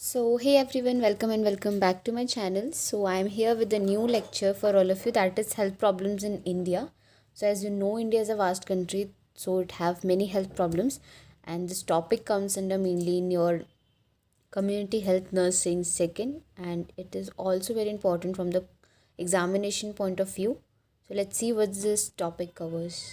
So, hey everyone, welcome and welcome back to my channel. So, I am here with a new lecture for all of you, that is health problems in India. So, as you know, India is a vast country, so it have many health problems, and this topic comes under mainly in your community health nursing second, and it is also very important from the examination point of view. So, let's see what this topic covers.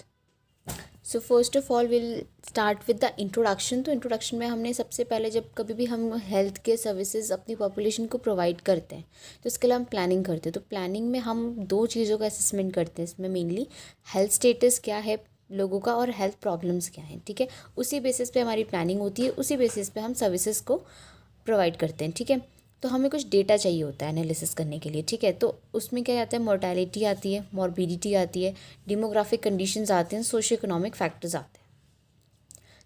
So first of all will start with the introduction. तो introduction में हमने सबसे पहले जब कभी भी हम health care services अपनी पॉपुलेशन को प्रोवाइड करते हैं तो उसके लिए हम प्लानिंग करते हैं। तो प्लानिंग में हम दो चीज़ों का असेसमेंट करते हैं, इसमें मेनली हेल्थ स्टेटस क्या है लोगों का और हेल्थ प्रॉब्लम्स क्या हैं। ठीक है, उसी बेसिस पे हमारी प्लानिंग होती है, उसी बेसिस पे हम सर्विसेज को प्रोवाइड करते हैं। ठीक है, तो हमें कुछ डेटा चाहिए होता है एनालिसिस करने के लिए। ठीक है, तो उसमें क्या आता है, मोर्टेलिटी आती है, मॉर्बिडिटी आती है, डेमोग्राफिक कंडीशंस आते हैं, सोशो इकोनॉमिक फैक्टर्स आते हैं।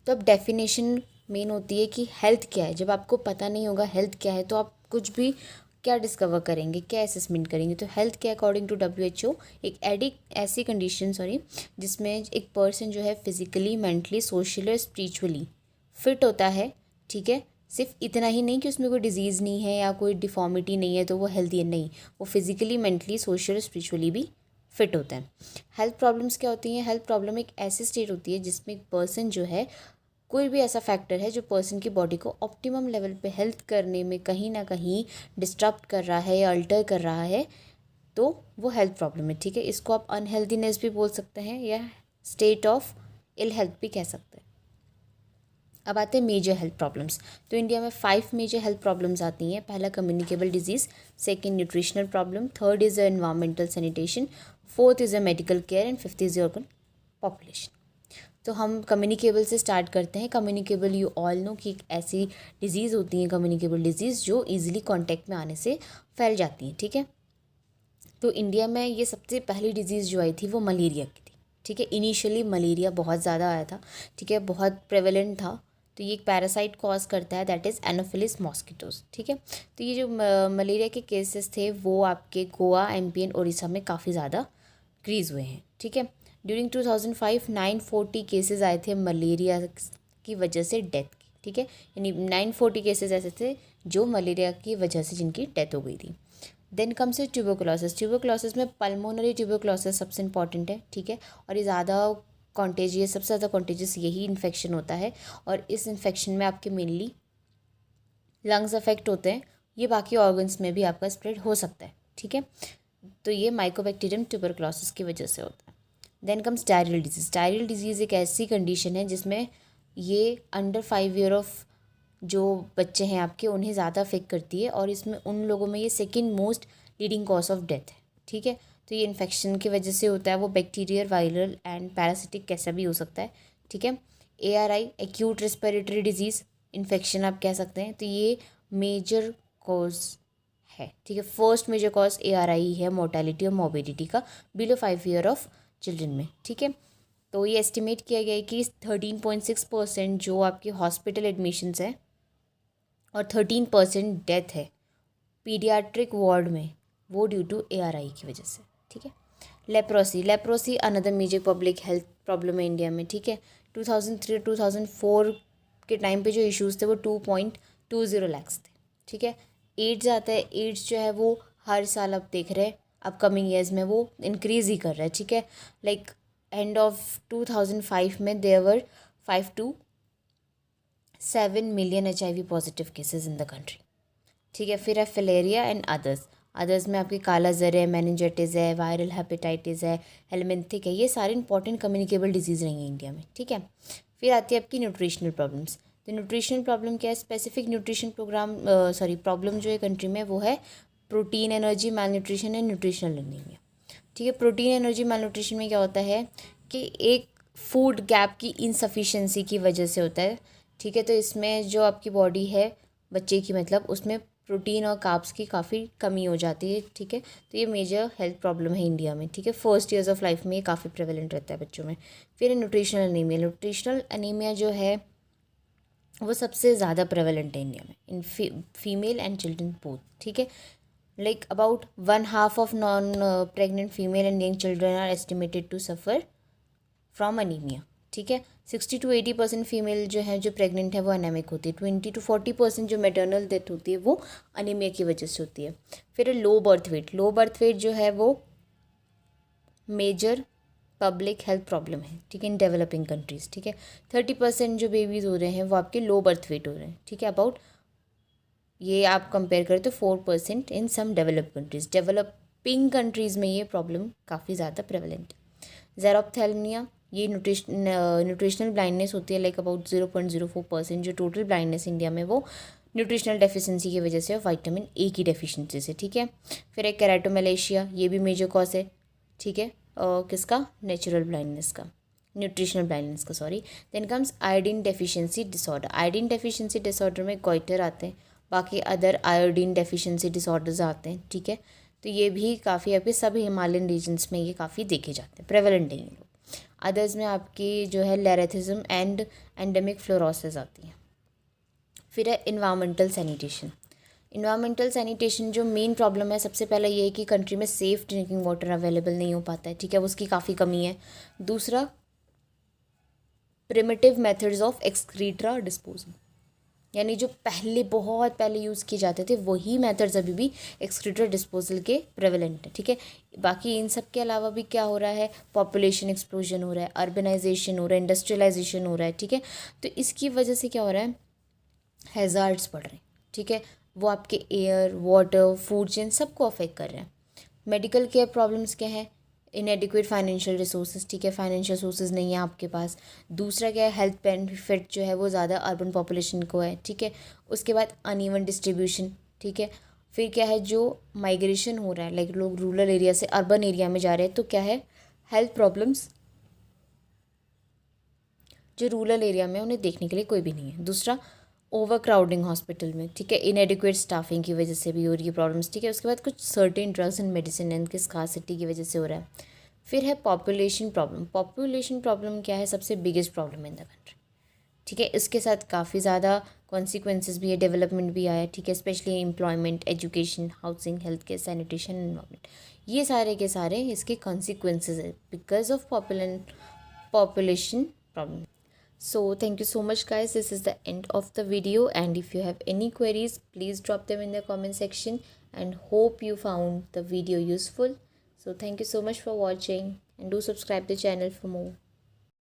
तो अब डेफिनेशन मेन होती है कि हेल्थ क्या है। जब आपको पता नहीं होगा हेल्थ क्या है तो आप कुछ भी क्या डिस्कवर करेंगे, क्या असेसमेंट करेंगे। तो हेल्थ क्या अकॉर्डिंग टू WHO एक ऐसी कंडीशन जिसमें एक पर्सन जो है फिजिकली, मेंटली, सोशली और स्पिरिचुअली फिट होता है। ठीक है, सिर्फ इतना ही नहीं कि उसमें कोई डिजीज़ नहीं है या कोई डिफॉर्मिटी नहीं है तो वो हेल्दी है, नहीं, वो फिजिकली, मेंटली, सोशल, स्पिरिचुअली भी फिट होता है। हेल्थ प्रॉब्लम्स क्या होती हैं? हेल्थ प्रॉब्लम एक ऐसी स्टेट होती है जिसमें एक पर्सन जो है, कोई भी ऐसा फैक्टर है जो पर्सन की बॉडी को ऑप्टिमम लेवल पे हेल्थ करने में कहीं ना कहीं डिस्टर्ब कर रहा है या अल्टर कर रहा है, तो वो हेल्थ प्रॉब्लम है। ठीक है, इसको आप अनहेल्दीनेस भी बोल सकते हैं या स्टेट ऑफ इल हेल्थ भी कह सकते हैं। अब आते हैं मेजर हेल्थ प्रॉब्लम्स। तो इंडिया में 5 मेजर हेल्थ प्रॉब्लम्स आती हैं। पहला communicable disease, second nutritional problem, third is environmental sanitation, fourth is a medical care and fifth is urban population. तो हम कम्युनिकेबल से स्टार्ट करते हैं। कम्युनिकेबल यू ऑल नो कि एक ऐसी डिजीज़ होती है कम्युनिकेबल डिजीज़ जो ईजिली कॉन्टैक्ट में आने से फैल जाती हैं। ठीक है, तो इंडिया में ये सबसे पहली डिजीज़ जो आई थी वो मलेरिया की थी। ठीक है, इनिशियली मलेरिया बहुत ज़्यादा आया था। ठीक है, बहुत प्रेवलेंट था। तो ये एक पैरासाइट कॉज करता है, दैट इज़ एनोफिलिस मॉस्किटोज। ठीक है, तो ये जो मलेरिया के केसेस थे वो आपके गोवा, MP एंड उड़ीसा में काफ़ी ज़्यादा इंक्रीज़ हुए हैं। ठीक है, ड्यूरिंग 2005 940 केसेस आए थे मलेरिया की वजह से डेथ की। ठीक है, यानी 940 केसेस ऐसे थे जो मलेरिया की वजह से जिनकी डेथ हो गई थी। देन कम्स है ट्यूबरकुलोसिस। ट्यूबरकुलोसिस में पल्मोनरी ट्यूबरकुलोसिस सबसे इंपॉर्टेंट है। ठीक है, और ये ज़्यादा कॉन्टेजियस, सबसे ज़्यादा कॉन्टेजियस यही इन्फेक्शन होता है, और इस इन्फेक्शन में आपके मेनली लंग्स अफेक्ट होते हैं। ये बाकी ऑर्गन्स में भी आपका स्प्रेड हो सकता है। ठीक है, तो ये माइकोबैक्टीरियम ट्यूबरकुलोसिस की वजह से होता है। Then comes diarrhoeal disease. Diarrhoeal disease एक ऐसी कंडीशन है जिसमें ये अंडर 5 ईयर ऑफ जो बच्चे हैं आपके उन्हें ज़्यादा अफेक्ट करती है, और इसमें उन लोगों में ये second most leading cause of death है। ठीक है, तो ये इन्फेक्शन की वजह से होता है, वो बैक्टीरियल, वायरल एंड पैरासिटिक कैसा भी हो सकता है। ठीक है, ARI acute respiratory disease infection आप कह सकते हैं, तो ये मेजर कॉज है। ठीक है, फर्स्ट मेजर कॉज ARI है, मोर्टेलिटी और मोर्बिडिटी का बिलो 5 ईयर ऑफ चिल्ड्रन में। ठीक है, तो ये एस्टिमेट किया गया है कि 13.6% जो आपके हॉस्पिटल एडमिशन्स हैं और 13% डेथ है पीडियाट्रिक वार्ड में, वो ड्यू टू ARI की वजह से। ठीक है, leprosy. Leprosy another major public health problem है इंडिया में। ठीक है, 2003-2004 के टाइम पे जो इश्यूज़ थे वो 2.20 लैक्स थे। ठीक है, एड्स आता है। एड्स जो है वो हर साल आप देख रहे हैं अपकमिंग ईयर्स में वो इंक्रीज़ ही कर रहा है। ठीक है, लाइक एंड ऑफ 2005 में there were 5 to 7 million HIV positive cases in the country. ठीक है, फिर है फिलेरिया एंड अदर्स। अदर्स में आपकी काला ज़र है, मेनिंजाइटिस है, वायरल हेपेटाइटिस है, हेलमिंथिक है। ये सारे इंपॉर्टेंट कम्युनिकेबल डिजीज़ रही हैं इंडिया में। ठीक है, फिर आती है आपकी न्यूट्रिशनल प्रॉब्लम्स। तो न्यूट्रिशनल प्रॉब्लम क्या है? स्पेसिफिक न्यूट्रिशन प्रॉब्लम जो है कंट्री में वो है protein energy mall nutrition and nutritional anaemia. ठीक है, प्रोटीन एनर्जी माल न्यूट्रिशन में क्या होता है कि एक फूड गैप की इनसफिशेंसी की वजह से होता है। ठीक है, तो इसमें जो आपकी बॉडी है बच्चे की, मतलब उसमें प्रोटीन और कार्ब्स की काफ़ी कमी हो जाती है। ठीक है, तो ये मेजर हेल्थ प्रॉब्लम है इंडिया में। ठीक है, फर्स्ट ईयर्स ऑफ लाइफ में ये काफ़ी प्रेवलेंट रहता है बच्चों में। फिर न्यूट्रिशनल एनीमिया। न्यूट्रिशनल एनीमिया जो है वो सबसे ज़्यादा प्रेवलेंट है इंडिया में in female and children both. ठीक है, like about 1/2 of non pregnant female and young children are estimated to suffer from anaemia. ठीक है। 60 to 80% फीमेल जो है जो प्रेग्नेंट है वो एनेमिक होती है। 20 to 40% जो मेटर्नल डेथ होती है वो अनीमिया की वजह से होती है। फिर low birth weight, low birth weight जो है वो मेजर पब्लिक हेल्थ प्रॉब्लम है, ठीक है, इन डेवलपिंग कंट्रीज़, ठीक है। 30% जो बेबीज़ हो रहे हैं वो आपके लो बर्थ वेट हो रहे हैं, ठीक है। अबाउट ये आप कंपेयर करें तो 4% इन सम डेवलप कंट्रीज़। डेवलपिंग कंट्रीज़ में ये प्रॉब्लम काफ़ी ज़्यादा प्रेवलेंट है। ज़ेरोप्थेल्मिया, ये न्यूट्रिशनल ब्लाइंडनेस होती है, लाइक अबाउट 0.04%। जो टोटल ब्लाइंडनेस इंडिया में वो न्यूट्रिशनल डेफिशिएंसी की वजह से और विटामिन ए की डेफिशिएंसी से, ठीक है। फिर एक केराटोमलेशिया, ये भी मेजर कॉज है, ठीक है, किसका, नेचुरल ब्लाइंडनेस का, न्यूट्रिशनल ब्लाइंडनेस का, sorry. Then comes iodine deficiency disorder. Iodine deficiency disorder में गोइटर आते हैं, बाकी अदर आयोडीन डेफिशिएंसी डिसऑर्डर्स आते हैं, ठीक है। तो ये भी काफ़ी आपके सब हिमालयन रीजन्स में ये काफ़ी देखे जाते हैं, प्रेवलेंट है ये लोग। अदर्स में आपकी जो है लेरेथिज्म एंड एंडेमिक फ्लोरोसिस आती है। फिर है इन्वायरमेंटल सैनिटेशन। इन्वायरमेंटल सैनिटेशन जो मेन प्रॉब्लम है, सबसे पहले ये है कि कंट्री में सेफ़ ड्रिंकिंग वाटर अवेलेबल नहीं हो पाता है, ठीक है, उसकी काफ़ी कमी है। दूसरा, प्रिमिटिव मेथड्स ऑफ एक्सक्रीट्रा डिस्पोजल, यानी जो पहले बहुत पहले यूज़ किए जाते थे वही मेथड्स अभी भी एक्सक्रीटर डिस्पोजल के प्रेवलेंट है, ठीक है। बाकी इन सब के अलावा भी क्या हो रहा है, पॉपुलेशन एक्सप्लोजन हो रहा है, अर्बनाइजेशन हो रहा है, इंडस्ट्रियलाइजेशन हो रहा है, ठीक है। तो इसकी वजह से क्या हो रहा है, हैज़ार्ड्स बढ़ रहे हैं, ठीक है, वो आपके एयर, वाटर, फूड चेन सबको अफेक्ट कर रहे हैं। मेडिकल केयर प्रॉब्लम्स क्या है, इनएडिक्वेट फाइनेंशियल रिसोर्सेज, ठीक है, फाइनेंशियल सोर्सेज नहीं है आपके पास। दूसरा क्या है, हेल्थ बेनिफिट जो है वो ज़्यादा अर्बन पॉपुलेशन को है, ठीक है। उसके बाद अनइवन डिस्ट्रीब्यूशन, ठीक है। फिर क्या है, जो माइग्रेशन हो रहा है, लाइक लोग रूरल एरिया से अर्बन एरिया में जा रहे हैं, तो क्या है, हेल्थ प्रॉब्लम्स जो रूरल एरिया में उन्हें देखने के लिए कोई भी नहीं है। दूसरा, ओवर क्राउडिंग हॉस्पिटल में, ठीक है, इनएडिक्वेट स्टाफिंग की वजह से भी हो रही है प्रॉब्लम्स, ठीक है। उसके बाद कुछ सर्टेन ड्रग्स एंड मेडिसिन इनकी स्कार्सिटी की वजह से हो रहा है। फिर है पॉपुलेशन प्रॉब्लम। पॉपुलेशन प्रॉब्लम क्या है, सबसे biggest problem in the country, ठीक है। इसके साथ काफ़ी ज़्यादा कॉन्सिक्वेंसेज भी है, डेवलपमेंट भी आया है, ठीक है, specially employment, education, housing, health care, sanitation, environment, ये सारे के सारे इसके कॉन्सिक्वेंसेज है because of population problem. So thank you so much guys, this is the end of the video, and if you have any queries please drop them in the comment section, and hope you found the video useful. So thank you so much for watching, and do subscribe the channel for more.